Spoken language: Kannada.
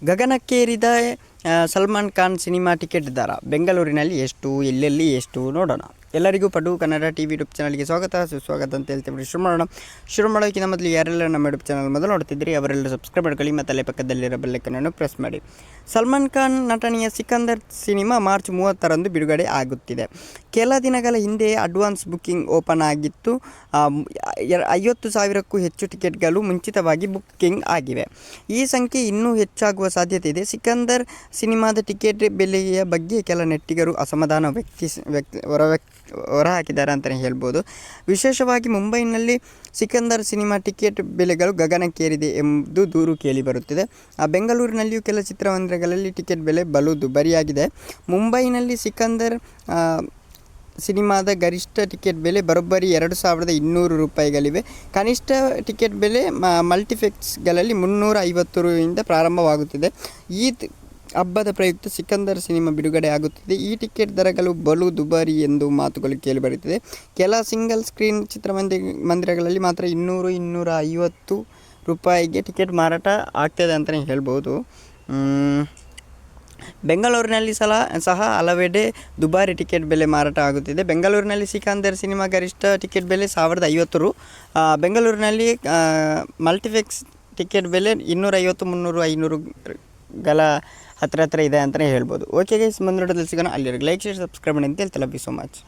ಗಗನಕ್ಕೇರಿದ ಸಲ್ಮಾನ್ ಖಾನ್ ಸಿನಿಮಾ ಟಿಕೆಟ್ ದರ ಬೆಂಗಳೂರಿನಲ್ಲಿ ಎಷ್ಟು, ಎಲ್ಲೆಲ್ಲಿ ಎಷ್ಟು ನೋಡೋಣ. ಎಲ್ಲರಿಗೂ ಪಡು ಕನ್ನಡ ಟಿವಿ ಯೂಟ್ಯೂಬ್ ಚಾನಲ್ಗೆ ಸುಸ್ವಾಗತ ಅಂತ ಹೇಳ್ತೀವಿ. ಶುರು ಮಾಡೋಕ್ಕಿಂತ ಮೊದಲು ಯಾರೆಲ್ಲ ನಮ್ಮ ಯೂಟ್ಯೂಬ್ ಚಾನಲ್ ಮೊದಲು ನೋಡ್ತಿದ್ರಿ ಅವರೆಲ್ಲ ಸಬ್ಸ್ಕ್ರೈಬ್ ಮಾಡ್ಕೊಳ್ಳಿ ಮತ್ತು ಅಲ್ಲೇ ಪಕ್ಕದಲ್ಲಿರೋ ಬೆಲ್ ಐಕಾನ್ ಪ್ರೆಸ್ ಮಾಡಿ. ಸಲ್ಮಾನ್ ಖಾನ್ ನಟನೆಯ ಸಿಕಂದರ್ ಸಿನಿಮಾ ಮಾರ್ಚ್ 30ರಂದು ಬಿಡುಗಡೆ ಆಗುತ್ತಿದೆ. ಕೆಲ ದಿನಗಳ ಹಿಂದೆ ಅಡ್ವಾನ್ಸ್ ಬುಕ್ಕಿಂಗ್ ಓಪನ್ ಆಗಿತ್ತು. 50,000ಕ್ಕೂ ಹೆಚ್ಚು ಟಿಕೆಟ್ಗಳು ಮುಂಚಿತವಾಗಿ ಬುಕ್ಕಿಂಗ್ ಆಗಿವೆ. ಈ ಸಂಖ್ಯೆ ಇನ್ನೂ ಹೆಚ್ಚಾಗುವ ಸಾಧ್ಯತೆ ಇದೆ. ಸಿಕಂದರ್ ಸಿನಿಮಾದ ಟಿಕೆಟ್ ಬೆಲೆಯ ಬಗ್ಗೆ ಕೆಲ ನೆಟ್ಟಿಗರು ಅಸಮಾಧಾನ ಹೊರಹಾಕಿದ್ದಾರೆ ಅಂತಲೇ ಹೇಳ್ಬೋದು. ವಿಶೇಷವಾಗಿ ಮುಂಬೈನಲ್ಲಿ ಸಿಕಂದರ್ ಸಿನಿಮಾ ಟಿಕೆಟ್ ಬೆಲೆಗಳು ಗಗನಕ್ಕೇರಿದೆ ಎಂದು ದೂರು ಕೇಳಿಬರುತ್ತಿದೆ. ಬೆಂಗಳೂರಿನಲ್ಲಿಯೂ ಕೆಲ ಚಿತ್ರಮಂದಿರಗಳಲ್ಲಿ ಟಿಕೆಟ್ ಬೆಲೆ ಬಲು ದುಬಾರಿಯಾಗಿದೆ. ಮುಂಬೈನಲ್ಲಿ ಸಿಕಂದರ್ ಸಿನಿಮಾದ ಗರಿಷ್ಠ ಟಿಕೆಟ್ ಬೆಲೆ ಬರೋಬ್ಬರಿ 2,200 ರೂಪಾಯಿಗಳಿವೆ. ಕನಿಷ್ಠ ಟಿಕೆಟ್ ಬೆಲೆ ಮಲ್ಟಿಪ್ಲೆಕ್ಸ್ಗಳಲ್ಲಿ 350 ರಿಂದ ಪ್ರಾರಂಭವಾಗುತ್ತಿದೆ. ಈದ್ ಹಬ್ಬದ ಪ್ರಯುಕ್ತ ಸಿಕಂದರ್ ಸಿನಿಮಾ ಬಿಡುಗಡೆ ಆಗುತ್ತಿದೆ. ಈ ಟಿಕೆಟ್ ದರಗಳು ಬಲು ದುಬಾರಿ ಎಂದು ಮಾತುಗಳು ಕೇಳಿಬರುತ್ತಿದೆ. ಕೆಲ ಸಿಂಗಲ್ ಸ್ಕ್ರೀನ್ ಚಿತ್ರಮಂದಿರಗಳಲ್ಲಿ ಮಾತ್ರ 200-250 ರೂಪಾಯಿಗೆ ಟಿಕೆಟ್ ಮಾರಾಟ ಆಗ್ತದೆ ಅಂತಲೇ ಹೇಳ್ಬೋದು. ಬೆಂಗಳೂರಿನಲ್ಲಿ ಸಹ ಹಲವೆಡೆ ದುಬಾರಿ ಟಿಕೆಟ್ ಬೆಲೆ ಮಾರಾಟ ಆಗುತ್ತಿದೆ. ಬೆಂಗಳೂರಿನಲ್ಲಿ ಸಿಕಂದರ್ ಸಿನಿಮಾ ಗರಿಷ್ಠ ಟಿಕೆಟ್ ಬೆಲೆ 1,050 ರು. ಬೆಂಗಳೂರಿನಲ್ಲಿ ಮಲ್ಟಿಪ್ಲೆಕ್ಸ್ ಟಿಕೆಟ್ ಬೆಲೆ 250-300-500ಗಳ ಹತ್ರ ಇದೆ ಅಂತಲೇ ಹೇಳ್ಬೋದು. ಓಕೆ ಗೈಸ್, ಮುಂದಿನ ವಿಡಿಯೋದಲ್ಲಿ ಸಿಗೋಣ. ಅಲ್ಲಿವರೆಗೆ ಲೈಕ್, ಶೇರ್, ಸಬ್ಸ್ಕ್ರೈಬ್ ಮಾಡಿ ಅಂತ ಹೇಳ್ತಾ. Love you so much.